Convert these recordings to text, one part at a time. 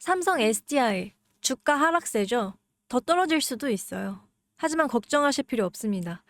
삼성 SDI 주가 하락세죠. 더 떨어질 수도 있어요. 하지만 걱정하실 필요 없습니다.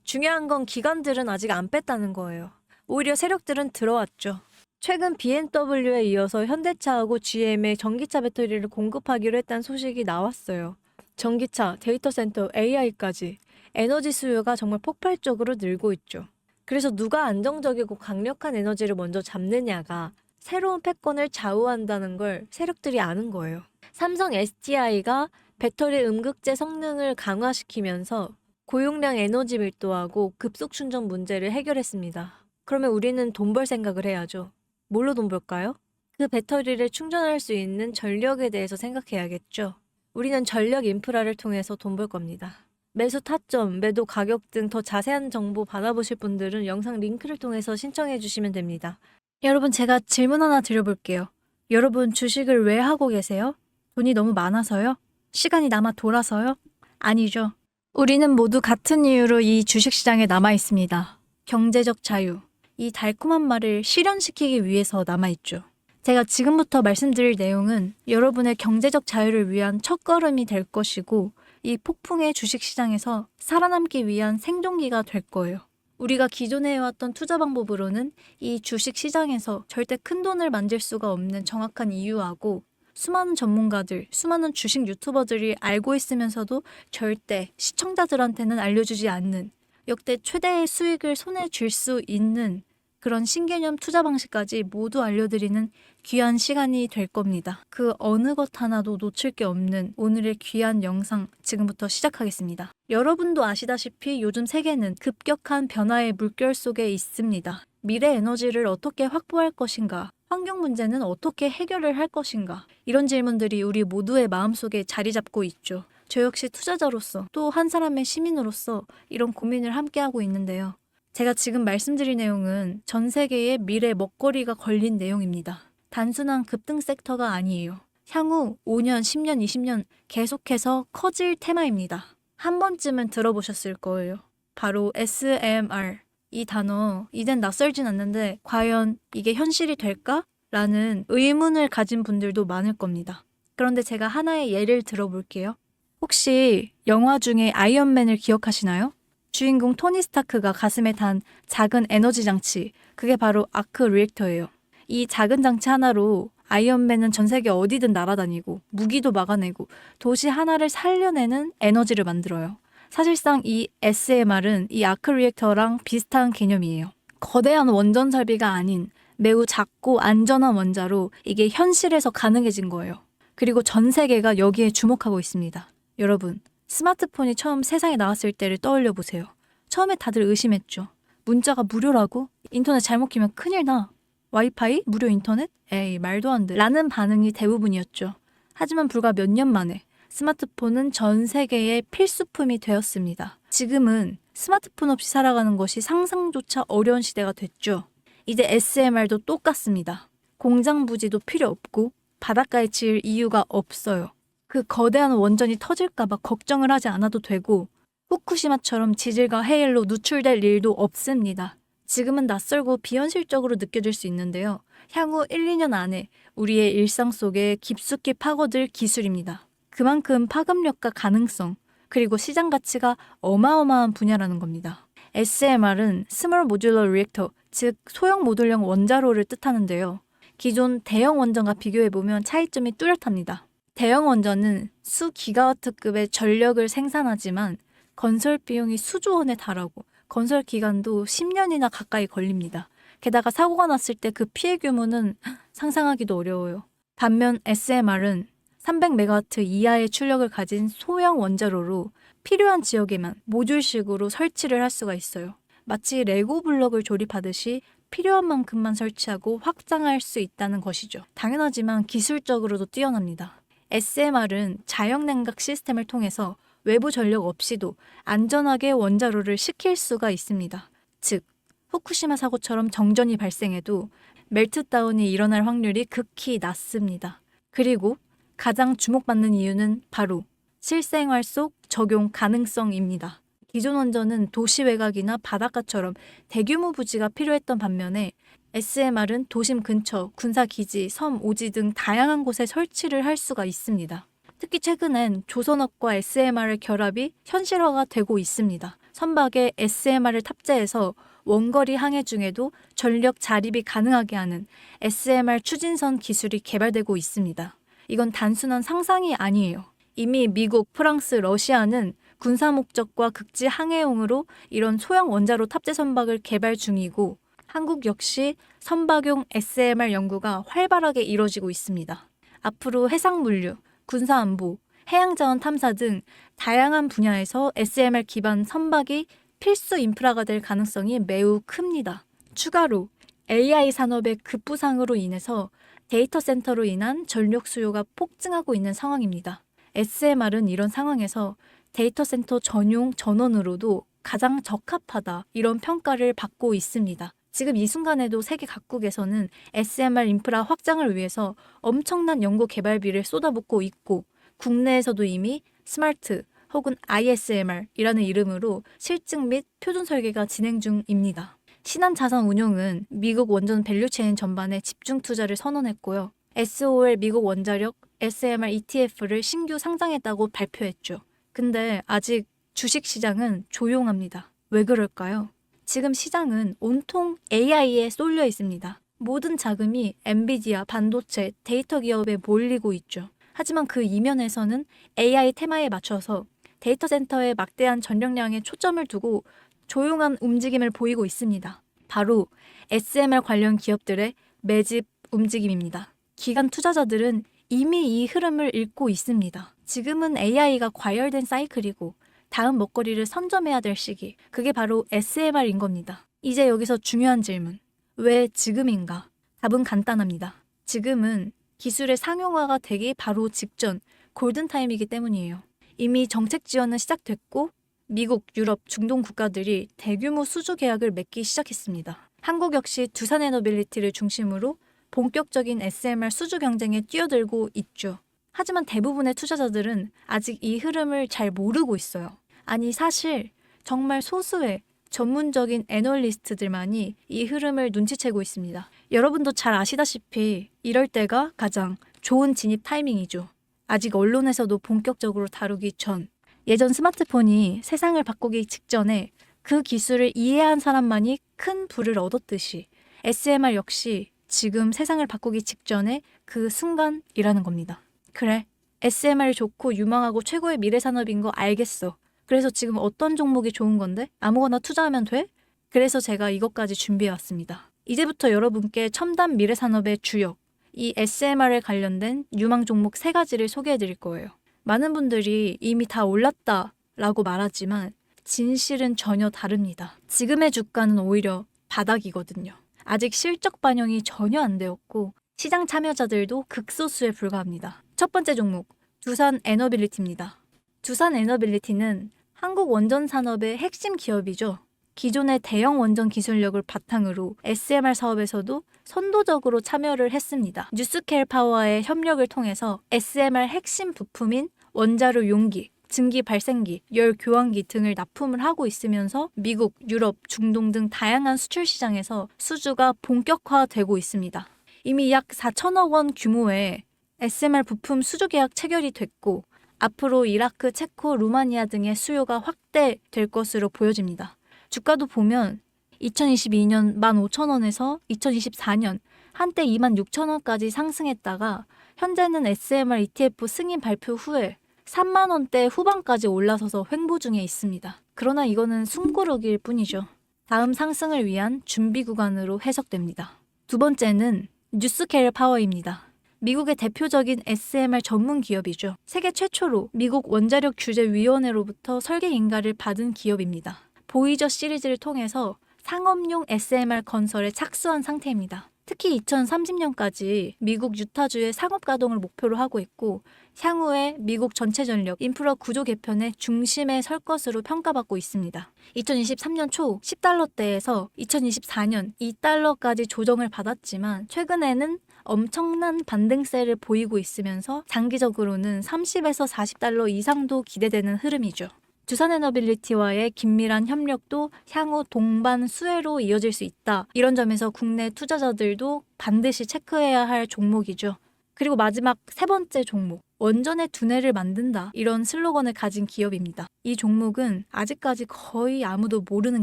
중요한 건 기관들은 아직 안 뺐다는 거예요. 오히려 세력들은 들어왔죠. 최근 BMW에 이어서 현대차하고 GM의 전기차 배터리를 공급하기로 했다는 소식이 나왔어요. 전기차, 데이터 센터, AI까지 에너지 수요가 정말 폭발적으로 늘고 있죠. 그래서 누가 안정적이고 강력한 에너지를 먼저 잡느냐가 새로운 패권을 좌우한다는 걸 세력들이 아는 거예요. 삼성 SDI가 배터리 음극재 성능을 강화시키면서 고용량 에너지 밀도하고 급속 충전 문제를 해결했습니다. 그러면 우리는 돈 벌 생각을 해야죠. 뭘로 돈 벌까요? 그 배터리를 충전할 수 있는 전력에 대해서 생각해야겠죠. 우리는 전력 인프라를 통해서 돈 벌 겁니다. 매수 타점, 매도 가격 등 더 자세한 정보 받아보실 분들은 영상 링크를 통해서 신청해 주시면 됩니다. 여러분, 제가 질문 하나 드려볼게요. 여러분, 주식을 왜 하고 계세요? 돈이 너무 많아서요? 시간이 남아 돌아서요? 아니죠. 우리는 모두 같은 이유로 이 주식시장에 남아 있습니다. 경제적 자유. 이 달콤한 말을 실현시키기 위해서 남아있죠. 제가 지금부터 말씀드릴 내용은 여러분의 경제적 자유를 위한 첫걸음이 될 것이고 이 폭풍의 주식시장에서 살아남기 위한 생존기가 될 거예요. 우리가 기존에 해왔던 투자 방법으로는 이 주식시장에서 절대 큰 돈을 만질 수가 없는 정확한 이유하고 수많은 전문가들, 수많은 주식 유튜버들이 알고 있으면서도 절대 시청자들한테는 알려주지 않는 역대 최대의 수익을 손에 쥘 수 있는 그런 신개념 투자 방식까지 모두 알려드리는 귀한 시간이 될 겁니다. 그 어느 것 하나도 놓칠 게 없는 오늘의 귀한 영상 지금부터 시작하겠습니다. 여러분도 아시다시피 요즘 세계는 급격한 변화의 물결 속에 있습니다. 미래 에너지를 어떻게 확보할 것인가? 환경 문제는 어떻게 해결을 할 것인가? 이런 질문들이 우리 모두의 마음속에 자리 잡고 있죠. 저 역시 투자자로서 또 한 사람의 시민으로서 이런 고민을 함께하고 있는데요. 제가 지금 말씀드릴 내용은 전 세계의 미래 먹거리가 걸린 내용입니다. 단순한 급등 섹터가 아니에요. 향후 5년, 10년, 20년 계속해서 커질 테마입니다. 한 번쯤은 들어보셨을 거예요. 바로 SMR. 이 단어 이젠 낯설진 않는데 과연 이게 현실이 될까? 라는 의문을 가진 분들도 많을 겁니다. 그런데 제가 하나의 예를 들어볼게요. 혹시 영화 중에 아이언맨을 기억하시나요? 주인공 토니 스타크가 가슴에 단 작은 에너지 장치, 그게 바로 아크 리액터예요. 이 작은 장치 하나로 아이언맨은 전 세계 어디든 날아다니고 무기도 막아내고 도시 하나를 살려내는 에너지를 만들어요. 사실상 이 SMR은 이 아크 리액터랑 비슷한 개념이에요. 거대한 원전 설비가 아닌 매우 작고 안전한 원자로 이게 현실에서 가능해진 거예요. 그리고 전 세계가 여기에 주목하고 있습니다. 여러분, 스마트폰이 처음 세상에 나왔을 때를 떠올려 보세요. 처음에 다들 의심했죠. 문자가 무료라고? 인터넷 잘못 키면 큰일 나. 와이파이? 무료 인터넷? 에이, 말도 안 돼. 라는 반응이 대부분이었죠. 하지만 불과 몇 년 만에 스마트폰은 전 세계의 필수품이 되었습니다. 지금은 스마트폰 없이 살아가는 것이 상상조차 어려운 시대가 됐죠. 이제 SMR도 똑같습니다. 공장 부지도 필요 없고 바닷가에 지을 이유가 없어요. 그 거대한 원전이 터질까봐 걱정을 하지 않아도 되고 후쿠시마처럼 지질과 해일로 누출될 일도 없습니다. 지금은 낯설고 비현실적으로 느껴질 수 있는데요. 향후 1, 2년 안에 우리의 일상 속에 깊숙이 파고들 기술입니다. 그만큼 파급력과 가능성, 그리고 시장 가치가 어마어마한 분야라는 겁니다. SMR은 스몰 모듈러 리액터, 즉 소형 모듈형 원자로를 뜻하는데요. 기존 대형 원전과 비교해보면 차이점이 뚜렷합니다. 대형 원전은 수 기가와트급의 전력을 생산하지만 건설 비용이 수조 원에 달하고 건설 기간도 10년이나 가까이 걸립니다. 게다가 사고가 났을 때 그 피해 규모는 상상하기도 어려워요. 반면 SMR은 300메가와트 이하의 출력을 가진 소형 원자로로 필요한 지역에만 모듈식으로 설치를 할 수가 있어요. 마치 레고 블록을 조립하듯이 필요한 만큼만 설치하고 확장할 수 있다는 것이죠. 당연하지만 기술적으로도 뛰어납니다. SMR은 자연냉각 시스템을 통해서 외부 전력 없이도 안전하게 원자로를 식힐 수가 있습니다. 즉, 후쿠시마 사고처럼 정전이 발생해도 멜트다운이 일어날 확률이 극히 낮습니다. 그리고 가장 주목받는 이유는 바로 실생활 속 적용 가능성입니다. 기존 원전은 도시 외곽이나 바닷가처럼 대규모 부지가 필요했던 반면에 SMR은 도심 근처, 군사기지, 섬, 오지 등 다양한 곳에 설치를 할 수가 있습니다. 특히 최근엔 조선업과 SMR의 결합이 현실화가 되고 있습니다. 선박에 SMR을 탑재해서 원거리 항해 중에도 전력 자립이 가능하게 하는 SMR 추진선 기술이 개발되고 있습니다. 이건 단순한 상상이 아니에요. 이미 미국, 프랑스, 러시아는 군사 목적과 극지 항해용으로 이런 소형 원자로 탑재 선박을 개발 중이고 한국 역시 선박용 SMR 연구가 활발하게 이뤄지고 있습니다. 앞으로 해상물류, 군사안보, 해양자원 탐사 등 다양한 분야에서 SMR 기반 선박이 필수 인프라가 될 가능성이 매우 큽니다. 추가로 AI 산업의 급부상으로 인해서 데이터 센터로 인한 전력 수요가 폭증하고 있는 상황입니다. SMR은 이런 상황에서 데이터 센터 전용 전원으로도 가장 적합하다 이런 평가를 받고 있습니다. 지금 이 순간에도 세계 각국에서는 SMR 인프라 확장을 위해서 엄청난 연구 개발비를 쏟아붓고 있고 국내에서도 이미 스마트 혹은 ISMR이라는 이름으로 실증 및 표준 설계가 진행 중입니다. 신한자산운용은 미국 원전 밸류체인 전반에 집중 투자를 선언했고요. SOL 미국 원자력 SMR ETF를 신규 상장했다고 발표했죠. 근데 아직 주식시장은 조용합니다. 왜 그럴까요? 지금 시장은 온통 AI에 쏠려 있습니다. 모든 자금이 엔비디아, 반도체, 데이터 기업에 몰리고 있죠. 하지만 그 이면에서는 AI 테마에 맞춰서 데이터 센터에 막대한 전력량에 초점을 두고 조용한 움직임을 보이고 있습니다. 바로 SMR 관련 기업들의 매집 움직임입니다. 기관 투자자들은 이미 이 흐름을 읽고 있습니다. 지금은 AI가 과열된 사이클이고 다음 먹거리를 선점해야 될 시기, 그게 바로 SMR인 겁니다. 이제 여기서 중요한 질문, 왜 지금인가? 답은 간단합니다. 지금은 기술의 상용화가 되기 바로 직전 골든타임이기 때문이에요. 이미 정책 지원은 시작됐고 미국, 유럽, 중동 국가들이 대규모 수주 계약을 맺기 시작했습니다. 한국 역시 두산에너빌리티를 중심으로 본격적인 SMR 수주 경쟁에 뛰어들고 있죠. 하지만 대부분의 투자자들은 아직 이 흐름을 잘 모르고 있어요. 아니 사실 정말 소수의 전문적인 애널리스트들만이 이 흐름을 눈치채고 있습니다. 여러분도 잘 아시다시피 이럴 때가 가장 좋은 진입 타이밍이죠. 아직 언론에서도 본격적으로 다루기 전, 예전 스마트폰이 세상을 바꾸기 직전에 그 기술을 이해한 사람만이 큰 부를 얻었듯이 SMR 역시 지금 세상을 바꾸기 직전에 그 순간이라는 겁니다. 그래, SMR이 좋고 유망하고 최고의 미래 산업인 거 알겠어. 그래서 지금 어떤 종목이 좋은 건데? 아무거나 투자하면 돼? 그래서 제가 이것까지 준비해왔습니다. 이제부터 여러분께 첨단 미래 산업의 주역, 이 SMR에 관련된 유망 종목 3가지를 소개해드릴 거예요. 많은 분들이 이미 다 올랐다라고 말하지만 진실은 전혀 다릅니다. 지금의 주가는 오히려 바닥이거든요. 아직 실적 반영이 전혀 안 되었고 시장 참여자들도 극소수에 불과합니다. 첫 번째 종목, 두산에너빌리티입니다. 두산에너빌리티는 한국 원전 산업의 핵심 기업이죠. 기존의 대형 원전 기술력을 바탕으로 SMR 사업에서도 선도적으로 참여를 했습니다. 뉴스케일 파워와의 협력을 통해서 SMR 핵심 부품인 원자로 용기, 증기 발생기, 열 교환기 등을 납품을 하고 있으면서 미국, 유럽, 중동 등 다양한 수출 시장에서 수주가 본격화되고 있습니다. 이미 약 4천억 원 규모의 SMR 부품 수주 계약 체결이 됐고 앞으로 이라크, 체코, 루마니아 등의 수요가 확대될 것으로 보여집니다. 주가도 보면 2022년 15,000원에서 2024년 한때 26,000원까지 상승했다가 현재는 SMR ETF 승인 발표 후에 3만 원대 후반까지 올라서서 횡보 중에 있습니다. 그러나 이거는 숨고르기일 뿐이죠. 다음 상승을 위한 준비 구간으로 해석됩니다. 두 번째는 뉴스케일 파워입니다. 미국의 대표적인 SMR 전문 기업이죠. 세계 최초로 미국 원자력 규제위원회로부터 설계 인가를 받은 기업입니다. 보이저 시리즈를 통해서 상업용 SMR 건설에 착수한 상태입니다. 특히 2030년까지 미국 유타주의 상업 가동을 목표로 하고 있고 향후에 미국 전체 전력 인프라 구조 개편의 중심에 설 것으로 평가받고 있습니다. 2023년 초 10달러대에서 2024년 2달러까지 조정을 받았지만 최근에는 엄청난 반등세를 보이고 있으면서 장기적으로는 30에서 40달러 이상도 기대되는 흐름이죠. 두산에너빌리티와의 긴밀한 협력도 향후 동반 수혜로 이어질 수 있다. 이런 점에서 국내 투자자들도 반드시 체크해야 할 종목이죠. 그리고 마지막 세 번째 종목, 원전의 두뇌를 만든다. 이런 슬로건을 가진 기업입니다. 이 종목은 아직까지 거의 아무도 모르는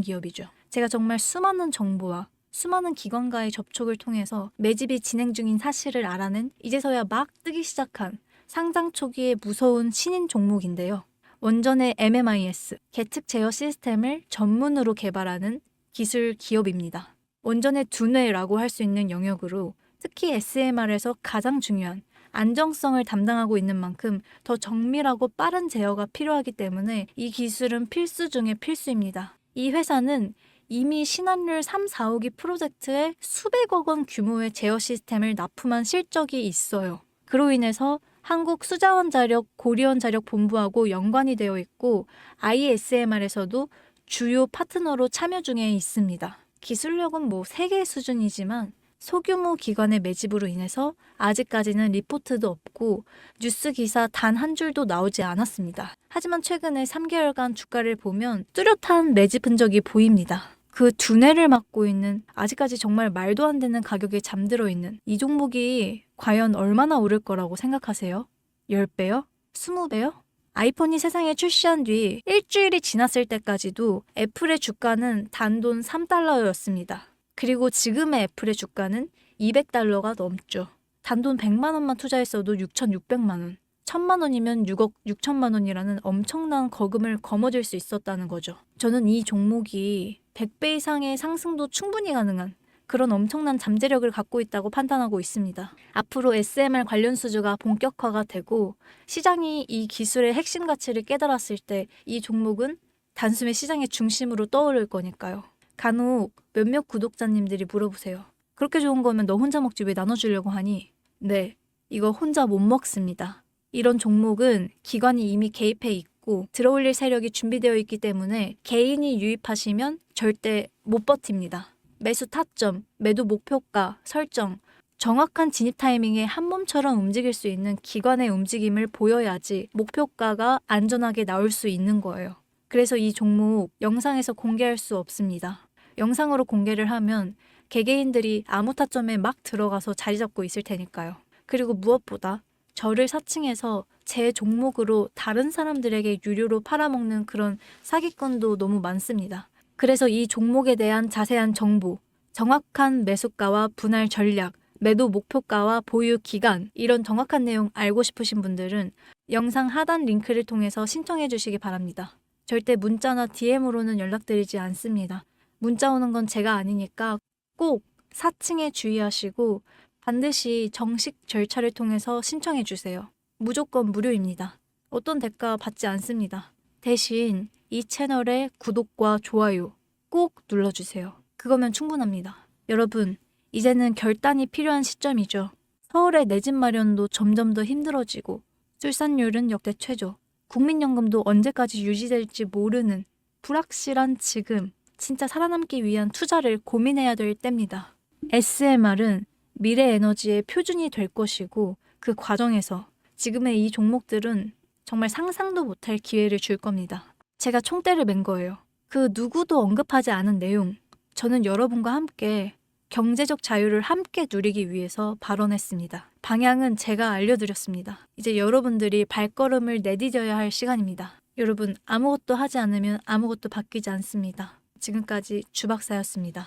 기업이죠. 제가 정말 수많은 정보와 수많은 기관과의 접촉을 통해서 매집이 진행 중인 사실을 알아낸 이제서야 막 뜨기 시작한 상장 초기에 무서운 신인 종목인데요. 원전의 MMIS, 계측 제어 시스템을 전문으로 개발하는 기술 기업입니다. 원전의 두뇌라고 할 수 있는 영역으로 특히 SMR에서 가장 중요한 안정성을 담당하고 있는 만큼 더 정밀하고 빠른 제어가 필요하기 때문에 이 기술은 필수 중의 필수입니다. 이 회사는 이미 신한율 3, 4호기 프로젝트에 수백억 원 규모의 제어 시스템을 납품한 실적이 있어요. 그로 인해서 한국수자원자력 고리원자력 본부하고 연관이 되어 있고 ISMR에서도 주요 파트너로 참여 중에 있습니다. 기술력은 세계 수준이지만 소규모 기관의 매집으로 인해서 아직까지는 리포트도 없고 뉴스 기사 단 한 줄도 나오지 않았습니다. 하지만 최근에 3개월간 주가를 보면 뚜렷한 매집 흔적이 보입니다. 그 두뇌를 맡고 있는 아직까지 정말 말도 안 되는 가격에 잠들어 있는 이 종목이 과연 얼마나 오를 거라고 생각하세요? 10배요? 20배요? 아이폰이 세상에 출시한 뒤 일주일이 지났을 때까지도 애플의 주가는 단돈 3달러였습니다. 그리고 지금의 애플의 주가는 200달러가 넘죠. 단돈 100만 원만 투자했어도 6,600만 원. 1,000만 원이면 6억 6천만 원이라는 엄청난 거금을 거머쥘 수 있었다는 거죠. 저는 이 종목이 100배 이상의 상승도 충분히 가능한 그런 엄청난 잠재력을 갖고 있다고 판단하고 있습니다. 앞으로 SMR 관련 수주가 본격화가 되고 시장이 이 기술의 핵심 가치를 깨달았을 때 이 종목은 단숨에 시장의 중심으로 떠오를 거니까요. 간혹 몇몇 구독자님들이 물어보세요. 그렇게 좋은 거면 너 혼자 먹지 왜 나눠주려고 하니? 네, 이거 혼자 못 먹습니다. 이런 종목은 기관이 이미 개입해 있고 들어올릴 세력이 준비되어 있기 때문에 개인이 유입하시면 절대 못 버팁니다. 매수 타점, 매도 목표가 설정, 정확한 진입 타이밍에 한 몸처럼 움직일 수 있는 기관의 움직임을 보여야지 목표가가 안전하게 나올 수 있는 거예요. 그래서 이 종목 영상에서 공개할 수 없습니다. 영상으로 공개를 하면 개개인들이 아무 타점에 막 들어가서 자리 잡고 있을 테니까요. 그리고 무엇보다 저를 사칭해서 제 종목으로 다른 사람들에게 유료로 팔아먹는 그런 사기꾼도 너무 많습니다. 그래서 이 종목에 대한 자세한 정보, 정확한 매수가와 분할 전략, 매도 목표가와 보유 기간 이런 정확한 내용 알고 싶으신 분들은 영상 하단 링크를 통해서 신청해 주시기 바랍니다. 절대 문자나 DM으로는 연락드리지 않습니다. 문자 오는 건 제가 아니니까 꼭 사칭에 주의하시고 반드시 정식 절차를 통해서 신청해 주세요. 무조건 무료입니다. 어떤 대가 받지 않습니다. 대신 이 채널의 구독과 좋아요 꼭 눌러주세요. 그거면 충분합니다. 여러분, 이제는 결단이 필요한 시점이죠. 서울의 내 집 마련도 점점 더 힘들어지고 출산율은 역대 최저, 국민연금도 언제까지 유지될지 모르는 불확실한 지금 진짜 살아남기 위한 투자를 고민해야 될 때입니다. SMR은 미래 에너지의 표준이 될 것이고 그 과정에서 지금의 이 종목들은 정말 상상도 못할 기회를 줄 겁니다. 제가 총대를 맨 거예요. 그 누구도 언급하지 않은 내용, 저는 여러분과 함께 경제적 자유를 함께 누리기 위해서 발언했습니다. 방향은 제가 알려드렸습니다. 이제 여러분들이 발걸음을 내디뎌야 할 시간입니다. 여러분, 아무것도 하지 않으면 아무것도 바뀌지 않습니다. 지금까지 주박사였습니다.